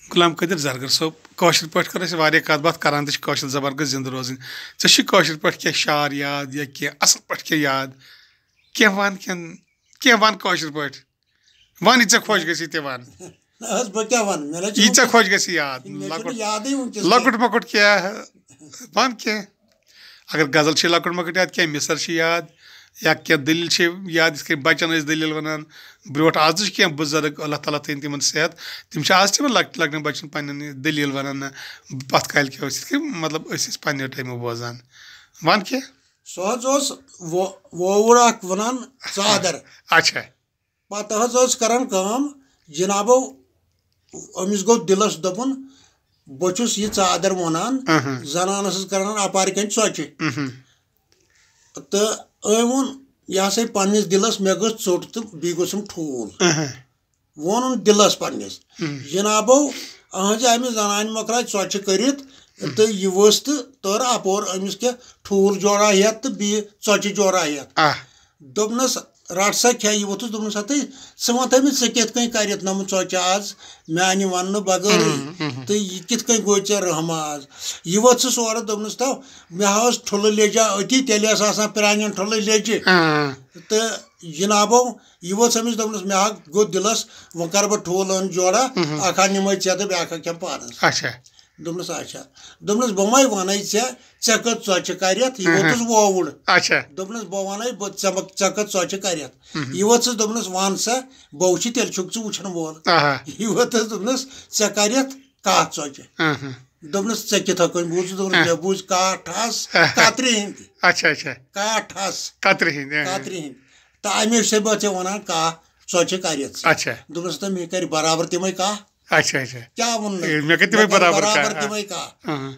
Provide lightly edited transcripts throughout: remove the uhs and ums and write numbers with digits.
غلام قادر زرگر صٲب کٲشِر پٲٹھۍ کٔر اَسہِ واریاہ کَتھ باتھ کران تہِ چھِ کٲشِر زبان گٔژھ زِندٕ روزٕنۍ ژےٚ چھُے کٲشِر پٲٹھۍ کینٛہہ شعر یاد یا کینٛہہ اَصٕل پٲٹھۍ کینٛہہ یاد کینٛہہ وَن کینٛہہ وَن کٲشِر پٲٹھۍ وَن یہِ ژےٚ خۄش گژھی تہِ وَن یہِ ژےٚ خۄش گژھی یاد لۄکُٹ مۄکُٹ کینٛہہ وَن کینٛہہ اگر غزل چھِ لۄکُٹ مۄکُٹ یاد کینٛہہ مِثر چھِ یاد یا کینٛہہ دٔلیٖل چھِ یاد یِتھ کٔنۍ بَچَن ٲسۍ دٔلیٖل وَنان برونٛٹھ آز تہِ چھِ کینٛہہ بُزرٕگ اللہ تعالیٰ تھٲیِن تِمن صحت تِم چھِ آز تِمن لۄکٹٮ۪ن لۄکٹٮ۪ن بَچَن پنٕنٮ۪ن دٔلیٖل وَنان نہ پَتھ کالہِ کیٛاہ اوس یِتھ کٔنۍ مطلب أسۍ ٲسۍ پنٕنیو ٹایمہٕ بوزان وَن کینٛہہ سُہ حظ اوس وووُر اکھ وَنان ژادر اچھا پَتہٕ حظ ٲس کران کٲم جِنابو أمِس گوٚو دِلس دوٚپُن بہٕ چھُس یہِ ژادر وۄنان زنان ٲسٕس کران اَپارِ کَنۍ ژۄچہِ تہٕ أمۍ ووٚن یہِ ہسا پننِس دِلس مےٚ گٔژھ ژوٚٹ تہٕ بیٚیہِ گوٚژھُم ٹھوٗل ووٚنُن دِلس پننِس جِنابو أہنٛزِ اَمہِ زنانہِ مۄکلاے ژۄچہِ کٔرِتھ تہٕ یہِ ؤژھ تہٕ تٔر اَپور أمِس کیٛاہ ٹھوٗل جورا ہٮ۪تھ تہٕ بیٚیہِ ژۄچہِ جورا ہٮ۪تھ دوٚپنس رٹ سا کھےٚ یہِ ووٚتھُس دوٚپنس ہتٕے ژٕ وَن تہٕ مےٚ ژٕ کِتھ کٔنۍ کٔرِتھ نوٚمُت ژۄچہِ آز میانہِ وننہٕ بغٲرٕے تہٕ یہِ کِتھ کٔنۍ گوٚو ژےٚ رحم آز یہِ ؤژھٕس اورٕ دوٚپنس تو مےٚ ہاوس ٹھُلہٕ لیٚجا أتی تیٚلہِ ٲس آسان پرانٮ۪ن ٹھُلہٕ لیٚجہِ تہٕ جِنابو یہِ ؤژھ أمِس دوٚپنس مےٚ ہا گوٚو دِلس وۄنۍ کرٕ بہٕ ٹھوٗل جورا اکھ ہا نِمے ژےٚ تہٕ بیاکھ ہا کھٮ۪م پانس دوٚپنس اچھا دوٚپنس بہٕ مے وَنے ژےٚ کٔژ ژۄچہِ کَرٮ۪تھ یہِ ووٚتُس وووُر دوٚپنس بہٕ وَنے ژےٚ کٔژ ژۄچہِ کَرٮ۪تھ یہِ ؤژھٕس دوٚپنس وَن سا بہٕ وٕچھِ تیٚلہِ چھُکھ ژٕ وٕچھن وول یہِ ووٚتھُس دوٚپنس ژےٚ کَرٮ۪تھ کَہہ ژۄچہِ دوٚپنس ژےٚ کِتھا کٔنۍ بوٗزُتھ دوٚپنس مےٚ بوٗزۍ کاہ ٹھس کترِ ہٕنٛدۍ کاہ ٹھس کترِ ہٕنٛدۍ تہٕ اَمے چھُسے بہٕ ژےٚ وَنان کاہ ژۄچہِ کَرٮ۪تھ دوٚپنس تہٕ مےٚ کَرِ برابر تِمے کاہ کیٛاہ ووٚن برابر تِمے کاہ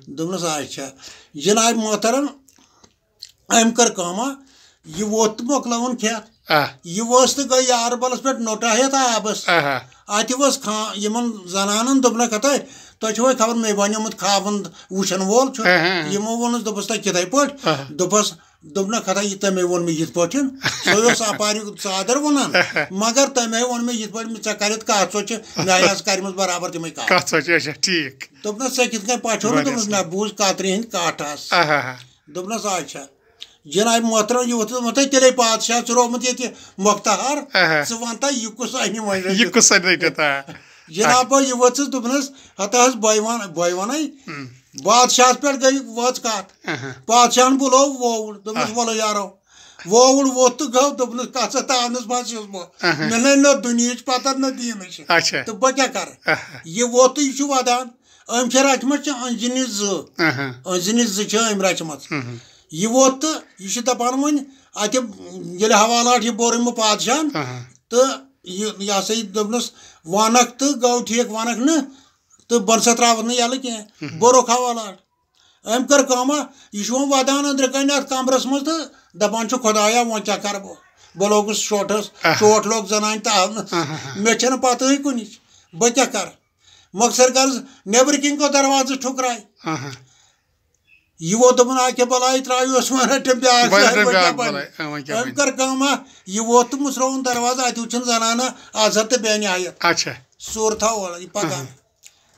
دوٚپنس اچھا جِناب محترم أمۍ کٔر کٲما یہِ ووت تہٕ مۄکلٲوُن کھٮ۪تھ یہِ ؤژھ تہٕ گٔے یاربلس پٮ۪ٹھ نوٚٹا ہٮ۪تھ آبس اَتہِ ؤژھ یِمن زنانن دوٚپنکھ ہتٲے تۄہہِ چھُوے خبر مےٚ بنیومُت خاوند وٕچھن وول چھُ یِمو ووٚنُس دوٚپُس تۄہہِ کِتھے پٲٹھۍ دوٚپنکھ ہتا یہِ تَمے ووٚن مےٚ یِتھ پٲٹھۍ سُے اوس اَپارِ ژادر وَنان مگر تَمے ووٚن مےٚ یِتھ پٲٹھۍ ژےٚ کَرٮ۪تھ کَہہ ژۄچہِ مےٚ آسہٕ کَرِمَژ برابر تِمے دوٚپنس ژےٚ کِتھ کٔنۍ پاٹھیومُت دوٚپنس مےٚ بوٗز کترِ ہٕنٛدۍ کاہ ٹھس دوٚپنس اچھا جِناب محترم یہِ ووٚتھُس دوٚپمَے تیٚلے بادشاہ ژٕ روومُت ییٚتہِ مۄختہار ژٕ وَن تا یہِ کُس اَنہِ وۄنۍ جِنابو یہِ ؤژھٕس دوٚپنس ہتا حظ بٔے وَنے بادشاہس پٮ۪ٹھ گٔے وٲژ کَتھ بادشاہن بُلوو وووُر دوٚپنس وَلو یارو وووُر ووٚتھ تہٕ گوٚو دوٚپنس کَتھ سا تاونس منٛز چھُس بہٕ مےٚ نَے نہ دُنہِچ پتہ نہ دیٖنٕچ تہٕ بہٕ کیٛاہ کرٕ یہِ ووت تہٕ یہِ چھُ وَدان أمۍ چھِ رچمژٕ أنٛزنہِ زٕ چھِ أمۍ رچمژ یہِ ووت تہٕ یہِ چھُ دپان وۄنۍ اَتہِ ییٚلہِ حوالات یہِ بوٚر أمۍ بادشاہن تہٕ یہِ ہسا یہِ دوٚپنس وَنکھ تہٕ گوٚو ٹھیٖک وَنکھ نہٕ تہٕ بہٕ نسا تراوَتھ نہٕ یَلہٕ کینٛہہ بوٚرُکھ حوالات أمۍ کٔر کٲما یہِ چھُ وۄنۍ وَدان أنٛدرٕ کَنۍ اَتھ کمرس منٛز تہٕ دپان چھُ خۄدایا وۄنۍ کیٛاہ کرٕ بہٕ لوگُس شوٹھس شوٹھ لوٚگ زنانہِ تاونس مےٚ چھنہٕ پتہٕے کُنِچ بہٕ کیٛاہ کرٕ مۄخصر غرض نیبرٕ کِنۍ گوٚو دروازٕ ٹھُکراے یہِ ووت دوٚپُن اکہِ بلاے ترٛٲیوس وۄنۍ رٔٹِم بیاکھ أمۍ کٔر کٲما یہِ ووت تہٕ مٕژرووُن دروازٕ اَتہِ وٕچھُن زنانہ آزر تہٕ بیٚنہِ آیَتھ صوٗرتھا اورٕ یہِ پکان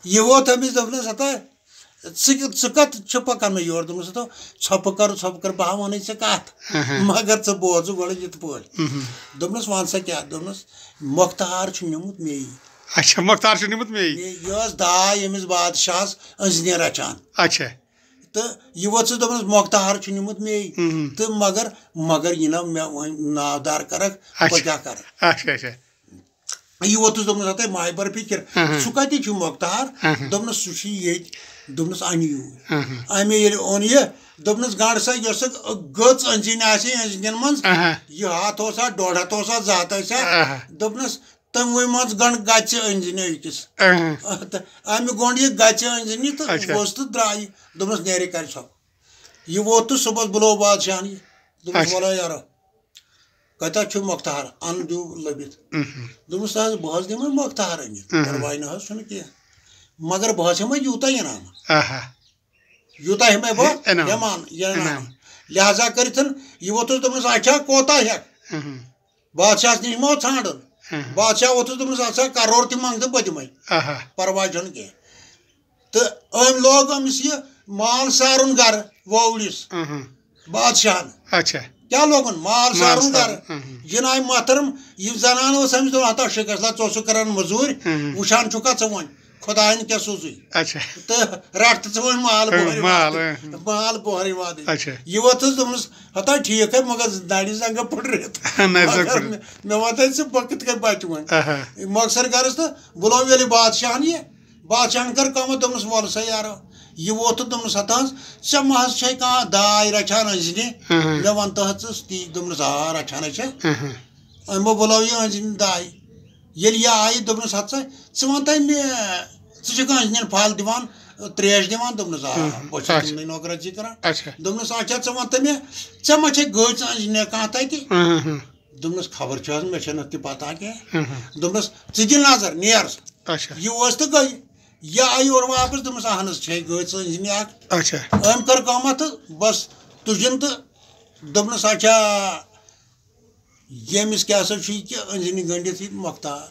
یہِ ووت أمِس دوٚپنس ہتا ژٕ کتھ چھُ پکان مےٚ یورٕ دوٚپمس ہتا ژھۄپہٕ کر بہٕ ہا وَنَے ژےٚ کتھ مگر ژٕ بوزٕ گۄڈٕ یِتھ پٲٹھۍ دوٚپنس وَن سا کیٛاہ دوٚپنس مۄختہار چھُ نیوٗمُت میٚیی یہِ ٲس داے أمِس بادشاہس أنٛزنہِ رچان تہٕ یہِ ؤژھٕس دوٚپنس مۄختہار چھُ نیوٗمُت میٚیی تہٕ مگر یہِ نہ مےٚ وۄنۍ ناودار کرکھ بہٕ کیٛاہ کرٕ یہِ ووٚتھُس دوٚپنس ہتاے ماے بر فِکر سُہ کتہِ چھُ مۄختہار دوٚپنس سُہ چھُ ییٚتہِ دوٚپنس اَنہِ یوٗرۍ اَمے ییٚلہِ اوٚن یہِ دوٚپنس گنٛڈ سا یۄس سۄ گٔژ أنٛزِنۍ آسہِ أنٛزنٮ۪ن منٛز یہِ ہتھ اوسا ڈۄڈ ہتھ اوسا زٕ ہتھ ٲسا دوٚپنس تِموٕے منٛز گنٛڈ گژھِ أنٛزنہِ أکِس تہٕ اَمہِ گوٚنٛڈ یہِ گژھِ أنٛزنہِ تہٕ ؤژھ تہٕ درٛایہِ دوٚپنس نیرے کرِ ژھۄپ یہِ ووت تہٕ صبحس بُلوو بادشاہن یہِ دوٚپنس وَلو یارو کتٮ۪تھ چھُ مۄختہار اَن دِیِو لٔبِتھ دوٚپمس نہ حظ بہٕ حظ دِمے مۄختہار أنِتھ پرواے نہ حظ چھُنہٕ کینٛہہ مگر بہٕ حظ ہٮ۪مے یوٗتاہ ہٮ۪مے بہٕ انعام لہٰذا کٔرِتھ یہِ ووٚتھُس دوٚپنس اچھا کوتاہ ہٮ۪کھ بادشاہس نِش ما ژھانڈُن بادشاہ ووتھُس دوٚپنَس ہسا کرور تہِ منٛگ تہٕ بہٕ دِمَے پرواے چھُنہٕ کینٛہہ تہٕ أمۍ لوگ أمِس یہِ مال سارُن گرٕ ووولِس بادشاہن کیٛاہ لوگُن مال سارُن گرٕ یِنہٕ آیہِ محترم یہِ زنان ٲس أمِس دوٚپ ہتا شِکس لا ژٕ اوسُکھ کران موٚزوٗرۍ وٕچھان چھُکھا ژٕ وۄنۍ خۄدایَن کیٛاہ سوٗزُے تہٕ رٹھ ژٕ وۄنۍ مال بۄہرٕے وادٕے یہِ ووٚتھُس دوٚپنَس ہتا ٹھیٖک ہے مگر نرِ زنٛگہ پھٕٹرِتھ مگر مےٚ وَنتَے ژٕ بہٕ کِتھ کٔنۍ بچہِ وۄنۍ مۄخصر غرض تہٕ بُلوو ییٚلہِ بادشاہن یہِ بادشاہن کٔر کٲمہ دوٚپنَس وَلہٕ سا یارو یہِ ووت تہٕ دوٚپنَس ہتا حظ ژےٚ ما حظ چھے کانٛہہ داے رچھان أنٛزنہِ مےٚ وَن تہٕ حظ ژٕ تی دوٚپنَس آ رچھانے چھےٚ أمۍ بُلٲو یہِ أنٛزنہِ داے ییٚلہِ یہِ آیہِ دوٚپنَس ہت سا ژٕ وَن تہٕ مےٚ ژٕ چھُکھ أنٛزنٮ۪ن پھل دِوان تریش دِوان دوٚپنَس آ بہٕ چھُس تِمنٕے نوکرٲژی کران دوٚپنَس اچھا ژٕ وَن تہٕ مےٚ ژےٚ ما چھے گٔژ أنٛزنہِ کانٛہہ تَتہِ دوٚپنَس خبر چھِ حظ مےٚ چھَنہٕ تہِ پتہ کینٛہہ دوٚپنَس ژٕ دِ نظر نیر یہِ اوس تہٕ گٔے یہِ آیہِ اورٕ واپس دوٚپنَس اہن حظ چھے گٔژ أنٛزنہِ اکھ أمۍ کٔر کٲمہ تہٕ بس تُجِن تہٕ دوٚپنَس اچھا ییٚمِس کیٛاہ سا چھُ یہِ کہِ أنٛزنہِ گٔنڈِتھ یہِ مۄختار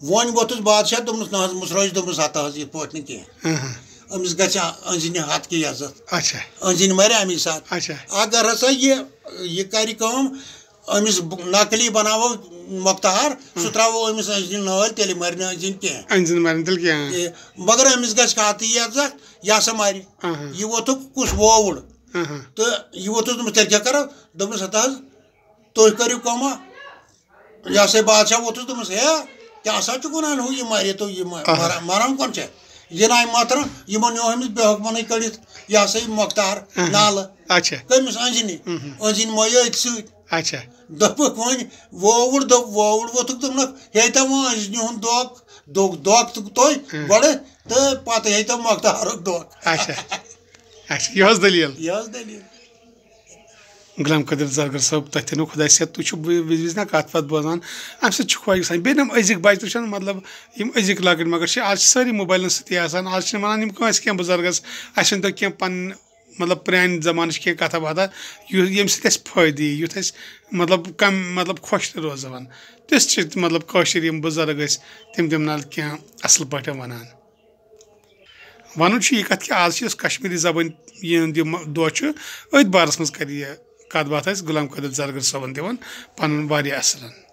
وۄنۍ ووٚتھُس بادشاہ دوٚپنَس نہ حظ مُسرٲجۍ دوٚپنَس ہتا حظ یِتھ پٲٹھۍ نہٕ کینٛہہ أمِس گژھِ أنٛزنہِ ہتھ کی عزت أنٛزِنۍ مرِ امی ساتہٕ اگر ہسا یہِ کرِ کٲم أمِس نقلی بناوو مۄختار سُہ تراوو أمِس أنٛزنہِ نٲلۍ تیٚلہِ مرِ نہٕ أنٛزِنۍ کینٛہہ مگر أمِس گژھِ ہتھٕے عزت یہِ ہسا مرِ یہِ ووٚتھُکھ کُس وووُر تہٕ یہِ ووٚتھُس دوٚپمَس تیٚلہِ کیٛاہ کرو دوٚپنَس ہتا حظ تُہۍ کٔرِو کٲمہ یہِ ہسا بادشاہ ووٚتھُس دوٚپمَس ہے کیٛاہ سا چھُکھ وَنان ہُہ یہِ مرِ تہٕ یہِ مران کۄن چھےٚ یِنہٕ آیہِ محترم یِمو نیوٗ أمِس بے حُکمَنٕے کٔڑِتھ یہِ ہسا یہِ مۄختار نالہٕ کٔمِس أنٛزنہِ أنٛزِنۍ مۄیہِ أتھۍ سۭتۍ دوٚپُکھ وۄنۍ وووُر دوٚپ وووُر ووٚتھُکھ دوٚپنکھ ہے تو وۄنۍ أنٛزنہِ ہُنٛد دۄکھ تُہۍ گۄڈٕ تہٕ پتہٕ ہے تو مۄختارُک دۄکھ یہِ ٲس دٔلیٖل دٔلیٖل غلام قادر زرگر صٲب تۄہہِ تھٲینو خۄداے صحت تُہۍ چھِو وِزِ وِزِ نا کَتھ وَتھ بوزان اَمہِ سۭتۍ چھُ خۄش گژھان بیٚیہِ یِم أزِکۍ بَچہٕ تہِ چھِنہٕ مطلب یِم أزِکۍ لۄکٕٹۍ مۄکٕٹۍ چھِ آز چھِ سٲری موبایلَن سۭتی آسان آز چھِنہٕ وَنان یِم کٲنٛسہِ کینٛہہ بُزرگَس اَسہِ ؤنۍتو کینٛہہ پَنٕنۍ مطلب پرٛانہِ زمانٕچ کینٛہہ کَتھا باتھا ییٚمہِ سۭتۍ اَسہِ فٲیدٕ یی یُتھ اَسہِ مطلب مطلب خۄش تہِ روزان تِژھ چھِ مطلب کٲشِر یِم بُزرگ ٲسۍ تِم تِمن کینٛہہ اَصٕل پٲٹھۍ وَنان وَنُن چھُ یہِ کَتھ کہِ آز چھِ یۄس کشمیٖری زبٲنۍ یِہُنٛد یہِ دۄہ چھُ أتھۍ بارَس منٛز کَرِ یہِ کَتھ باتھ آسہِ غلام قادر زرگر صٲبَن دِوان پَنُن واریاہ اَصٕل